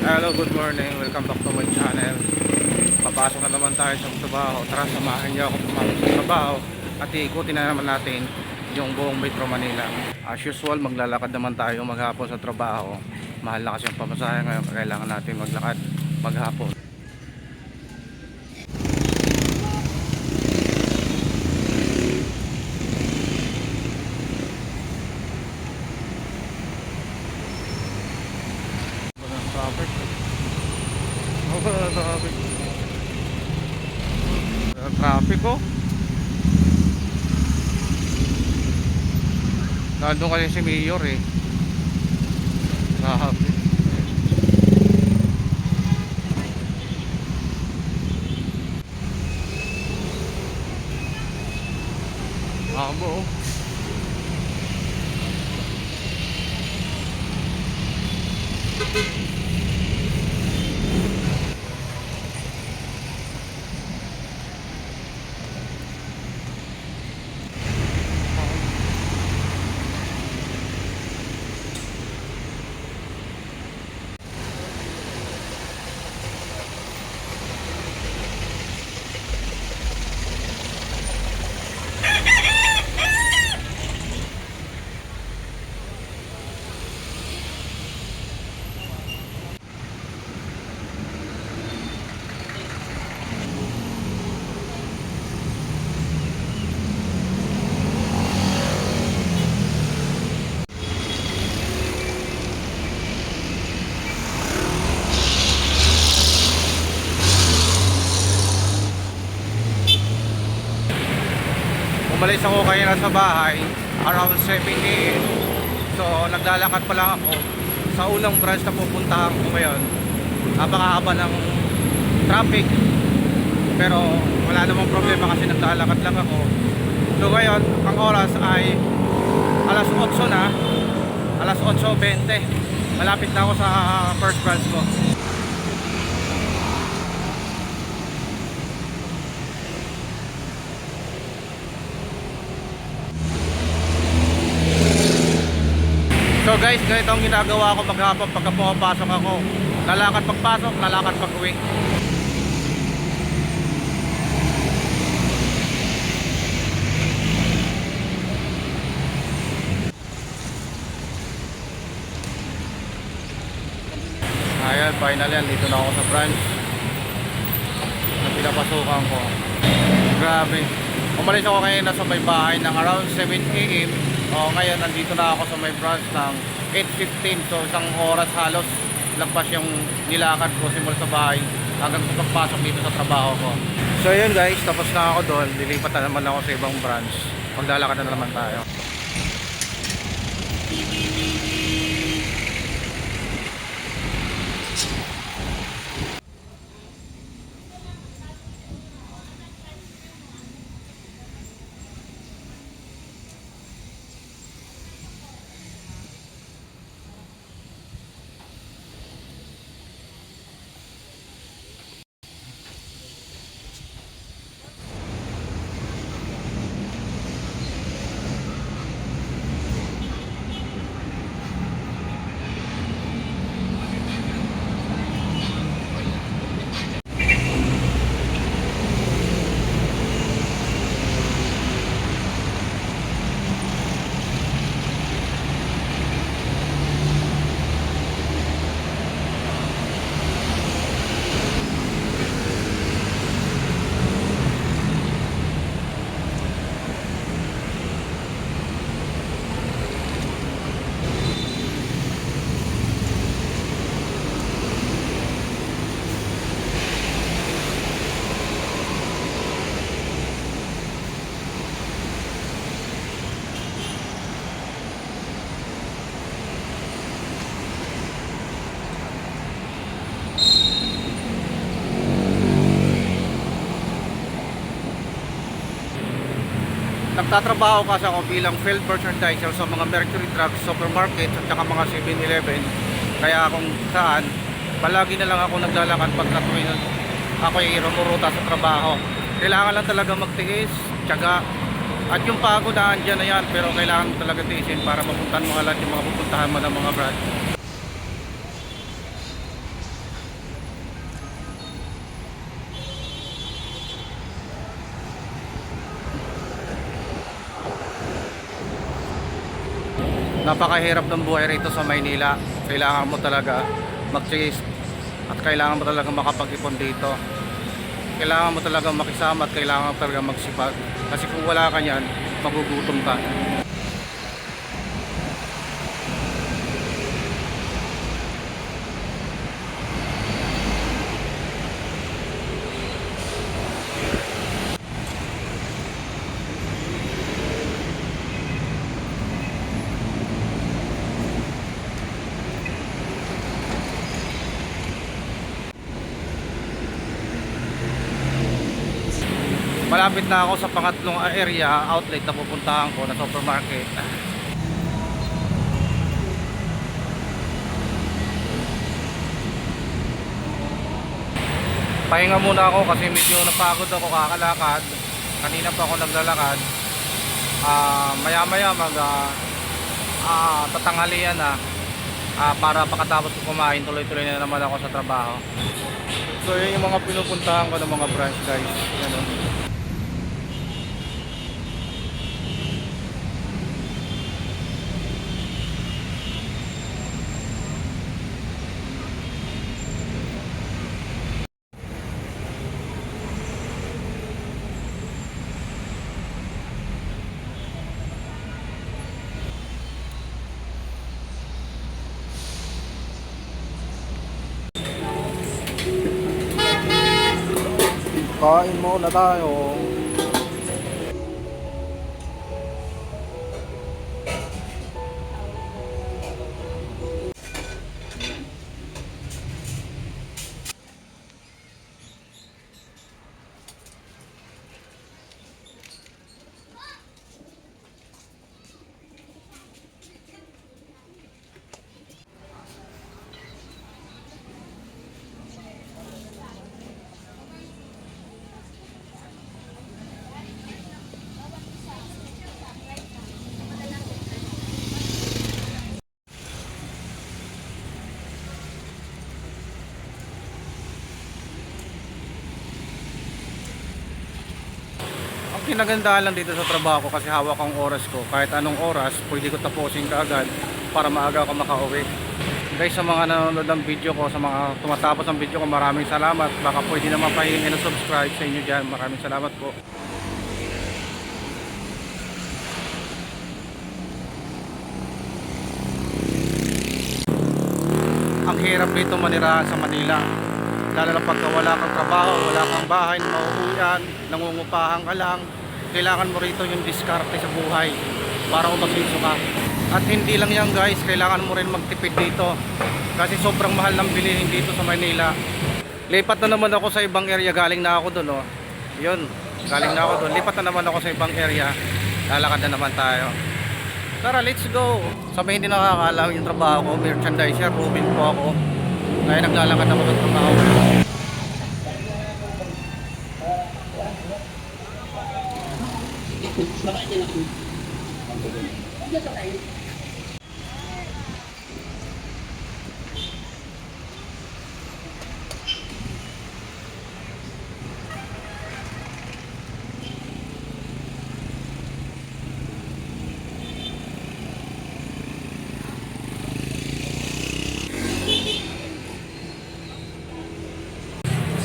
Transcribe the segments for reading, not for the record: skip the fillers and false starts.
Hello, good morning. Welcome back to my channel. Papasok na naman tayo sa trabaho. Tara, samahan niyo ako pumasok sa trabaho at ikutin na naman natin yung buong Metro Manila. As usual, maglalakad naman tayo maghapon sa trabaho. Mahal na kasi ang pamasahe ngayon, kailangan natin maglakad maghapon. Traffic. Traffic oh. Nandun kasi si Mayor eh. Traffic. Amo oh. Umalis ako kaya sa bahay around 7 AM. So naglalakad pa lang ako sa unang branch na pupuntahan ko ngayon. Napakahaba ng traffic, pero wala namang problema kasi naglalakad lang ako. So ngayon ang oras ay alas 8 na, alas 8:20. Malapit na ako sa first branch ko. So guys, ganito ang ginagawa ko maghapon pagka pumapasok ako. Lalakad pagpasok, lalakad pag uwi. Ayan, finally, dito na ako sa branch na pinapasukan ko. Grabe. Umalis ako kanina sa may bahay ng around 7 AM. O ngayon nandito na ako sa may branch ng 8:15. So isang oras halos lagpas yung nilakad ko simula sa bahay hanggang sa pagpasok dito sa trabaho ko. So yun guys, tapos na ako doon. Lilipat na naman ako sa ibang branch. Maglalakad na naman tayo. Nagtatrabaho kasi ako bilang field merchandiser sa mga Mercury Trucks, supermarket at saka mga 7-Eleven. Kaya kung saan, palagi na lang ako naglalakad pagka tuwing ako ay rumuruta sa trabaho. Kailangan lang talaga magtiis, tiyaga. At yung pagod na andyan na yan, pero kailangan talaga tiisin para mapuntahan mo lahat yung mga pupuntahan mo ng mga brand. Napakahirap ng buhay rito sa Maynila. Kailangan mo talaga mag-chase at kailangan mo talaga makapag-ipon dito. Kailangan mo talaga makisama at kailangan mo talaga magsipag. Kasi kung wala ka yan, magugutom ka. Malapit na ako sa pangatlong area outlet na pupuntahan ko na supermarket. Pahinga muna ako kasi medyo napagod ako kakalakad. Kanina pa ako naglalakad. Maya maya tatanghalian na, para pagkatapos ko kumain tuloy-tuloy na naman ako sa trabaho. So yun yung mga pinupuntahan ko ng mga branch guys. Yan, kain muna tayo. Kinagandahan lang dito sa trabaho ko kasi hawak ang oras ko. Kahit anong oras, pwede ko tapusin kaagad para maaga ako makauwi. Guys, sa mga nanonood ng video ko, sa mga tumatapos ng video ko, maraming salamat. Baka pwede naman pahingin ng subscribe sa inyo dyan. Maraming salamat po. Ang hirap dito manirahan sa Manila. Lalo na pagka wala kang trabaho, wala kang bahay na mauuwian, nangungupahan ka lang, kailangan mo rito yung diskarte sa buhay para umasiso ka. At hindi lang yan guys, kailangan mo rin magtipid dito kasi sobrang mahal ng bilihin dito sa Manila. Lipat na naman ako sa ibang area, galing na ako doon, oh. Yun, galing na ako doon, lipat na naman ako sa ibang area, lalakad na naman tayo. Tara, let's go! Sabi hindi nakakaalam yung trabaho ko, merchandiser, roving po ako. Kaya naglalakad ako sa trabaho.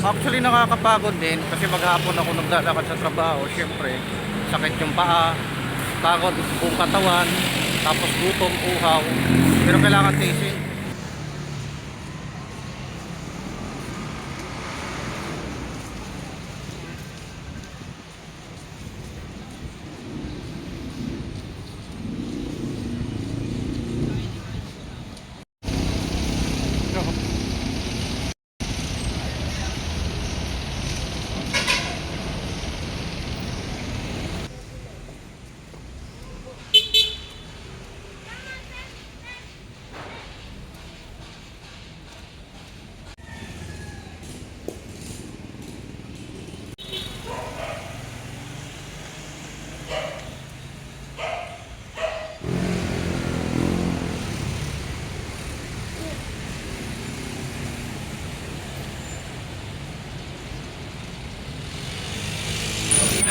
Actually nakakapagod din kasi maghapon ako naglalakad sa trabaho. Siyempre sakit yung paa, pagod buong katawan, tapos gutom, uhaw, pero kailangan tiisin.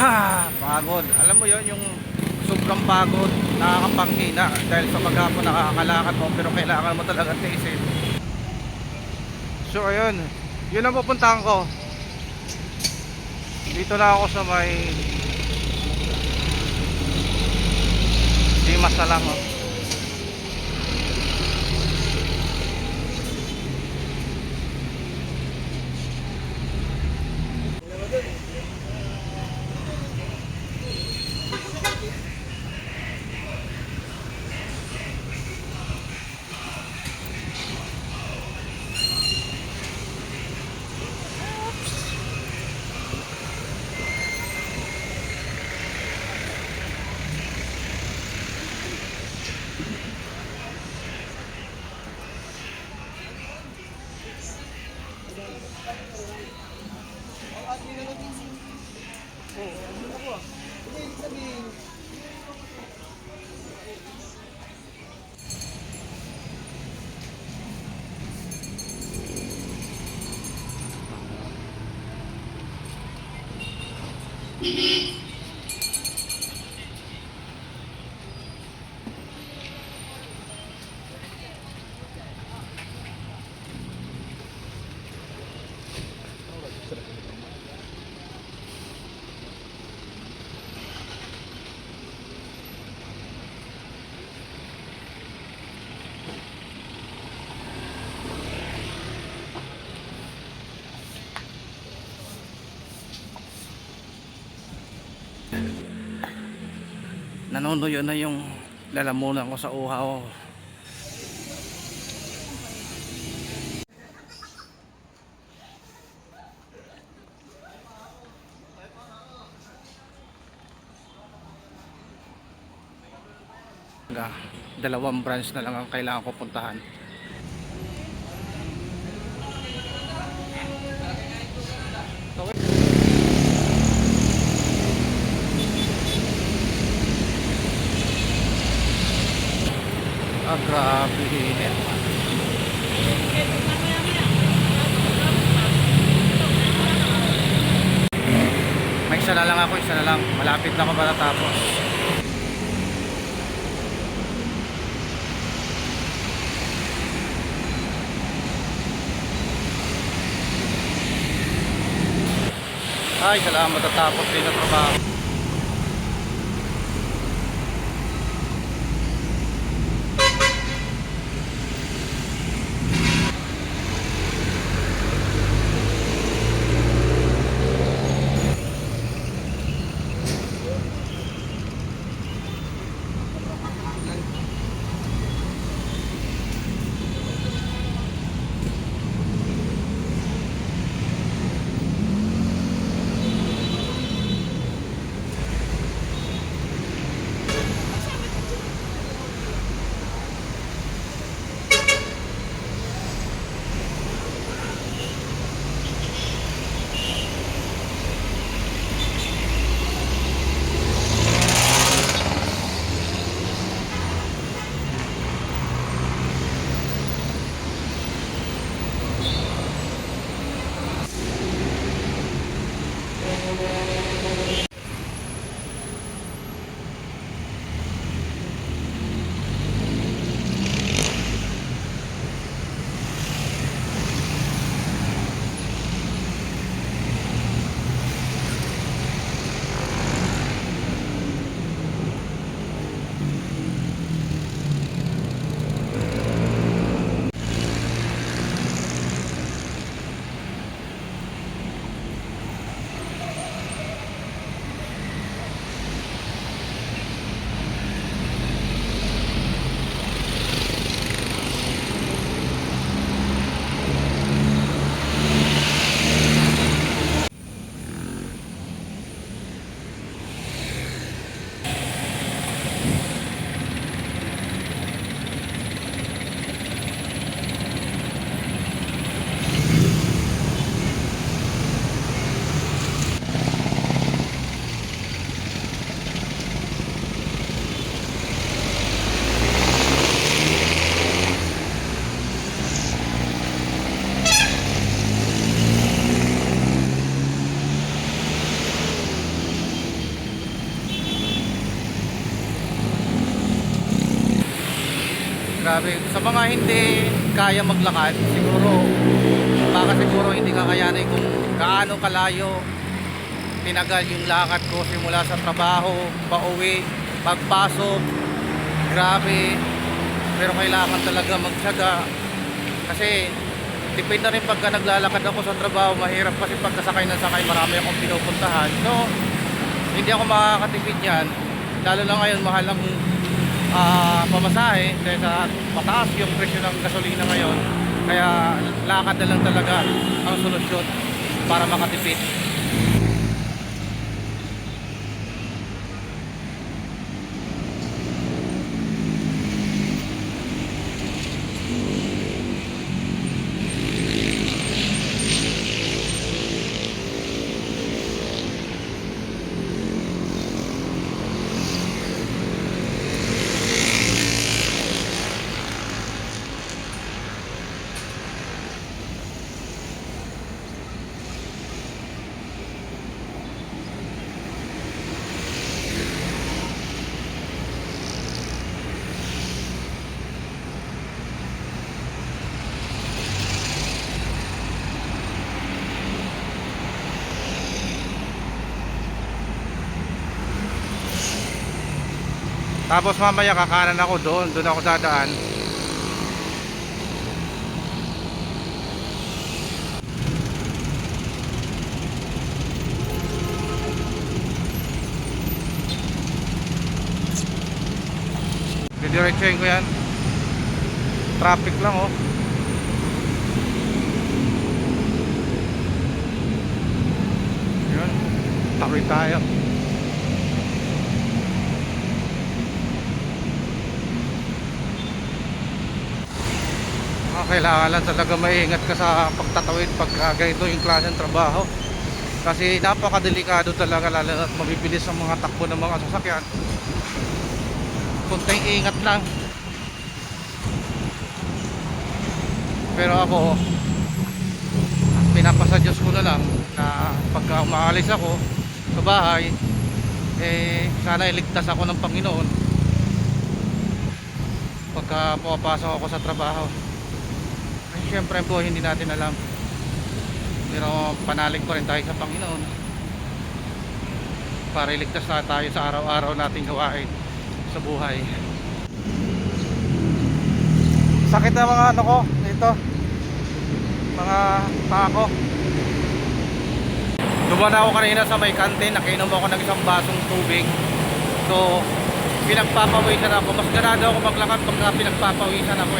Pagod. Alam mo yon, yung sobrang pagod, nakakapanghina dahil sa maghapon nakakalakad mo pero kailangan mo talaga tiisin. So ayun, yun ang pupuntahan ko. Dito na ako sa may Dimas na lang, oh. Nanunuyo na yung lalamunan ko sa uhaw. Dalawang branch na lang ang kailangan ko puntahan. Grabe. May isa na lang ako, isa na lang. Malapit na ako matatapos. Ay, salamat, matatapos din sa trabaho. grabe. Sa mga hindi kaya maglakad, siguro hindi kakayanin kung gaano kalayo tinagal yung lakad ko simula sa trabaho, pauwi, pagpasok. Grabe. Pero kailangan talaga magtiyaga kasi depende na rin pagka naglalakad ako sa trabaho, mahirap kasi pagkasakay ng sakay, marami akong pinupuntahan. So hindi ako makakatipid yan, lalo na ngayon mahal ang pamasahe dahil sa mataas yung presyo ng gasolina ngayon. Kaya lakad na lang talaga ang solusyon para makatipid. Tapos mamaya kakanan ako doon ako dadaan. Didiretsuhin ko yan. Traffic lang oh. Yun, tawid tayo. Kailangan lang talaga maingat ka sa pagtatawid pag ganito yung klaseng trabaho kasi napakadelikado talaga, lalo at mabibilis ang mga takbo ng mga sasakyan. Kunting ingat lang. Pero ako, pinapasa-Diyos ko na lang na pagka umaalis ako sa bahay, sana iligtas ako ng Panginoon pagka pumapasok ako sa trabaho. Siyempre po hindi natin alam, pero panalig pa rin tayo sa Panginoon para iligtas na tayo sa araw-araw nating gawain sa buhay. Sakit na mga ano ko dito, mga paa ko. Dumaan ako kanina sa may kantin, nakainom ako ng isang basong tubig. So pinagpapawisan ako, mas ganado ako maglakad pagka pinagpapawisan ako